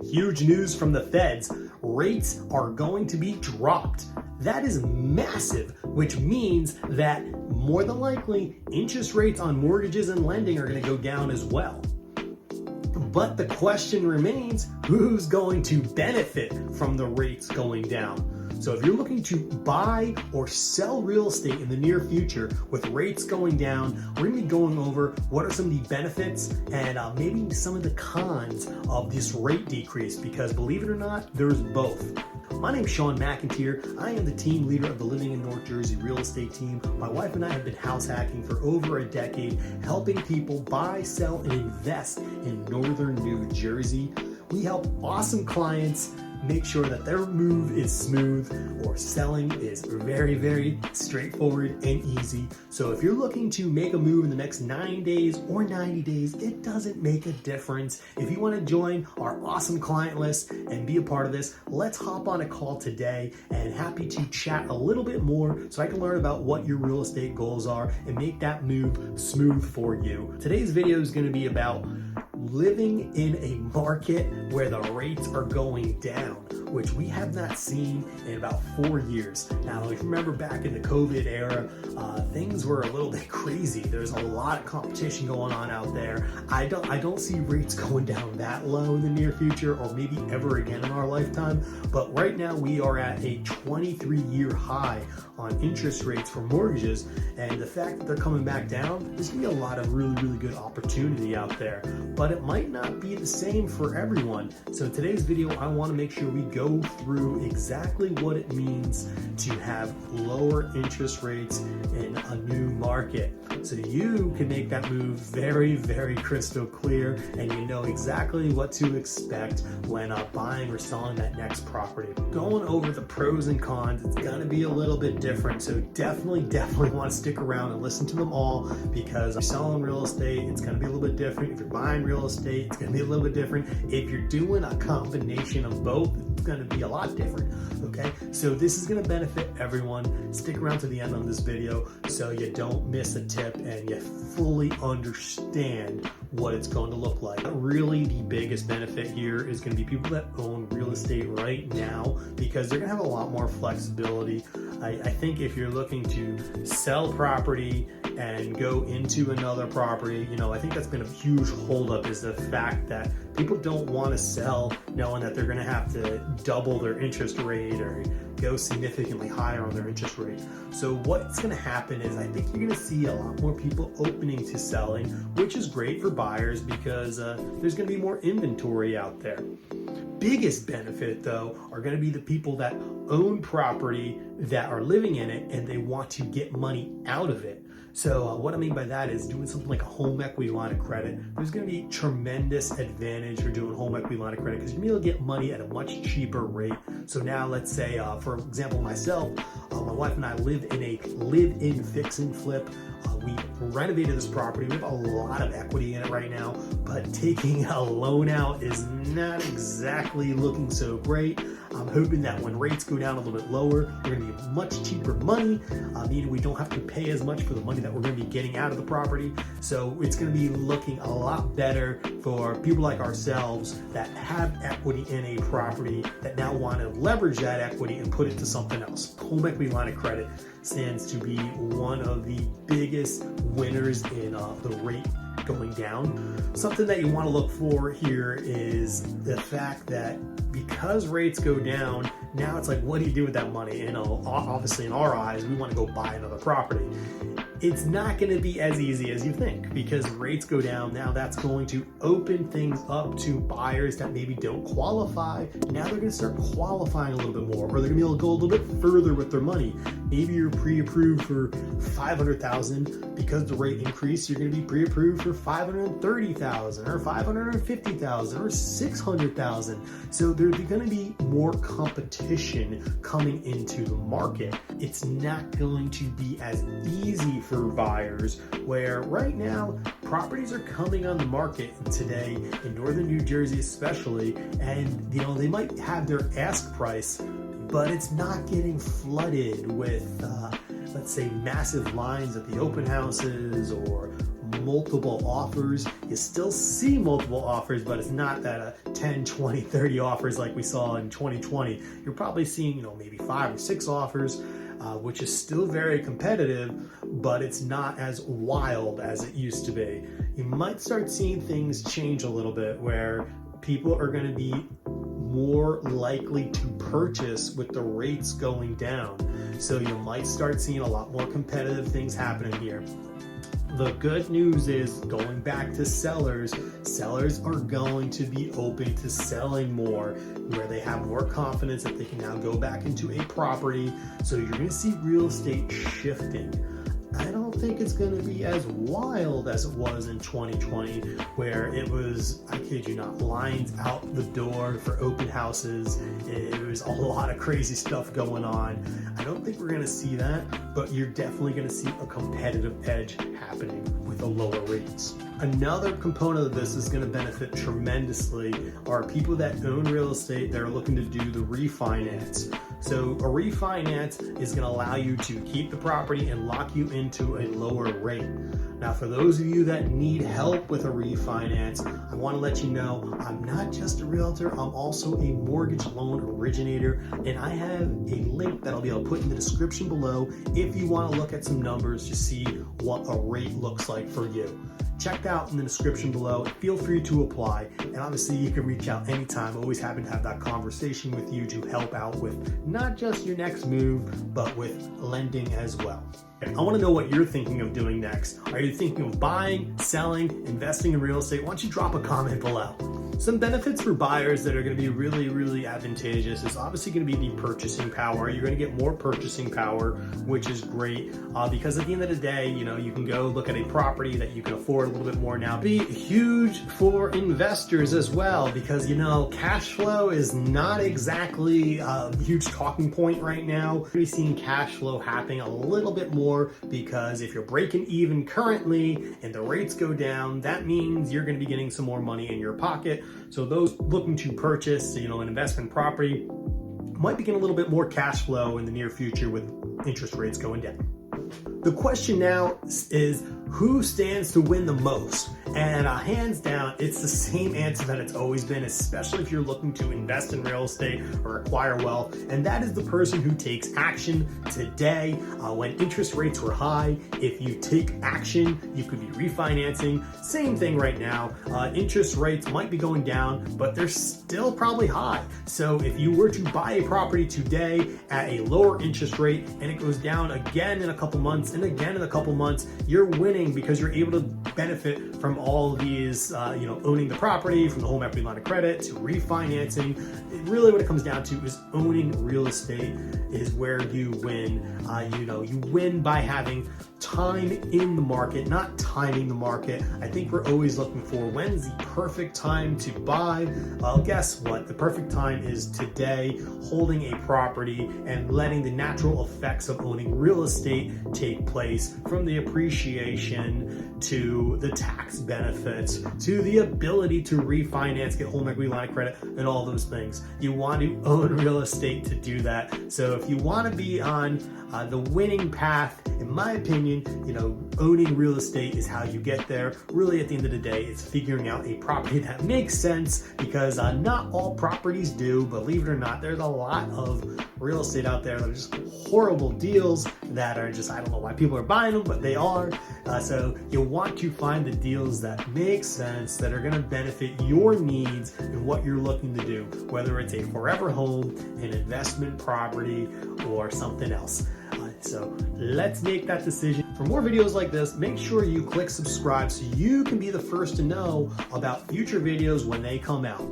Huge news from the feds. Rates are going to be dropped. That is massive, which means that more than likely interest rates on mortgages and lending are going to go down as well. But the question remains, who's going to benefit from the rates going down? So if you're looking to buy or sell real estate in the near future with rates going down, we're going to be going over what are some of the benefits and maybe some of the cons of this rate decrease, because believe it or not, there's both. My name is Shawn McEnteer. I am the team leader of the Living in North Jersey real estate team. My wife and I have been house hacking for over a decade, helping people buy, sell, and invest in northern New Jersey. We help awesome clients make sure that their move is smooth or selling is very, very straightforward and easy. So if you're looking to make a move in the next 9 days or 90 days, it doesn't make a difference. If you want to join our awesome client list and be a part of this, let's hop on a call today, and happy to chat a little bit more so I can learn about what your real estate goals are and make that move smooth for you. Today's video is going to be about living in a market where the rates are going down, which we have not seen in about 4 years. Now, if you remember back in the COVID era, things were a little bit crazy. There's a lot of competition going on out there. I don't see rates going down that low in the near future, or maybe ever again in our lifetime. But right now we are at a 23-year high on interest rates for mortgages, and the fact that they're coming back down, there's gonna be a lot of really, really good opportunity out there. But it might not be the same for everyone. So in today's video, I want to make sure we go through exactly what it means to have lower interest rates in a new market, so you can make that move very, very crystal clear, and you know exactly what to expect when buying or selling that next property. Going over the pros and cons, it's going to be a little bit different, so definitely want to stick around and listen to them all, because if you're selling real estate, it's going to be a little bit different. If you're buying real estate, it's going to be a little bit different. If you're doing a combination of both, it's going to be a lot different. Okay, so this is going to benefit everyone. Stick around to the end of this video so you don't miss a tip and you fully understand what it's going to look like. Really, the biggest benefit here is going to be people that own real estate right now, because they're going to have a lot more flexibility. I think if you're looking to sell property and go into another property, I think that's been a huge holdup, is the fact that people don't want to sell knowing that they're going to have to double their interest rate or go significantly higher on their interest rate. So what's going to happen is, I think you're going to see a lot more people opening to selling, which is great for buyers because there's going to be more inventory out there. Biggest benefit though are going to be the people that own property that are living in it and they want to get money out of it. So what I mean by that is doing something like a home equity line of credit. There's going to be tremendous advantage for doing home equity line of credit, because you're going to be able to get money at a much cheaper rate. So now let's say, for example, myself, my wife and I live in a live-in fix and flip. We renovated this property. We have a lot of equity in it right now, but taking a loan out is not exactly looking so great. I'm hoping that when rates go down a little bit lower, we're going to be much cheaper money, meaning we don't have to pay as much for the money that we're going to be getting out of the property. So it's going to be looking a lot better for people like ourselves that have equity in a property that now want to leverage that equity and put it to something else. Home equity line of credit stands to be one of the biggest winners in the rate going down. Something that you want to look for here is the fact that because rates go down, now it's like, what do you do with that money? Obviously in our eyes, we want to go buy another property. It's not going to be as easy as you think, because rates go down. Now that's going to open things up to buyers that maybe don't qualify. Now they're going to start qualifying a little bit more, or they're going to be able to go a little bit further with their money. Maybe you're pre-approved for $500,000. Because the rate increased, you're going to be pre-approved for $530,000 or $550,000 or $600,000. So there's going to be more competition coming into the market. It's not going to be as easy for buyers, where right now properties are coming on the market today in northern New Jersey especially, and they might have their ask price, but it's not getting flooded with let's say massive lines at the open houses or multiple offers. You still see multiple offers, but it's not that 10, 20, 30 offers like we saw in 2020. You're probably seeing, maybe 5 or 6 offers, which is still very competitive, but it's not as wild as it used to be. You might start seeing things change a little bit where people are going to be more likely to purchase with the rates going down. So you might start seeing a lot more competitive things happening here. The good news is, going back to sellers are going to be open to selling more, where they have more confidence that they can now go back into a property. So you're going to see real estate shifting. I don't think it's going to be as wild as it was in 2020, where it was, I kid you not, lines out the door for open houses. It was a lot of crazy stuff going on. I don't think we're going to see that, but you're definitely going to see a competitive edge happening with the lower rates. Another component of this is going to benefit tremendously are people that own real estate that are looking to do the refinance. So a refinance is going to allow you to keep the property and lock you into a lower rate. Now, for those of you that need help with a refinance, I want to let you know I'm not just a realtor, I'm also a mortgage loan originator, and I have a link that I'll be able to put in the description below if you want to look at some numbers to see what a rate looks like for you. Check out in the description below. Feel free to apply. And obviously you can reach out anytime. Always happy to have that conversation with you to help out with not just your next move, but with lending as well. I want to know what you're thinking of doing next. Are you thinking of buying, selling, investing in real estate? Why don't you drop a comment below? Some benefits for buyers that are going to be really, really advantageous is obviously going to be the purchasing power. You're going to get more purchasing power, which is great because at the end of the day, you can go look at a property that you can afford a little bit more now. Be huge for investors as well because, cash flow is not exactly a huge talking point right now. We're going to be seeing cash flow happening a little bit more because if you're breaking even currently and the rates go down, that means you're going to be getting some more money in your pocket. So those looking to purchase, an investment property might be getting a little bit more cash flow in the near future with interest rates going down. The question now is, who stands to win the most? And hands down, it's the same answer that it's always been, especially if you're looking to invest in real estate or acquire wealth. And that is the person who takes action today when interest rates were high. If you take action, you could be refinancing. Same thing right now. Interest rates might be going down, but they're still probably high. So if you were to buy a property today at a lower interest rate and it goes down again in a couple months and again in a couple months, you're winning because you're able to benefit from all of these, owning the property, from the home equity line of credit to refinancing. Really what it comes down to is owning real estate is where you win. You win by having time in the market, not timing the market. I think we're always looking for when's the perfect time to buy. Well, guess what? The perfect time is today, holding a property and letting the natural effects of owning real estate take place, from the appreciation to the tax benefits to the ability to refinance, get home equity line of credit, and all those things. You want to own real estate to do that. So if you want to be on the winning path, in my opinion, owning real estate is how you get there. Really, at the end of the day, it's figuring out a property that makes sense because not all properties do. Believe it or not, there's a lot of real estate out there that are just horrible deals that are just, I don't know why people are buying them, but they are. So you want to find the deals that make sense, that are going to benefit your needs and what you're looking to do, whether it's a forever home, an investment property, or something else. So let's make that decision. For more videos like this, make sure you click subscribe so you can be the first to know about future videos when they come out.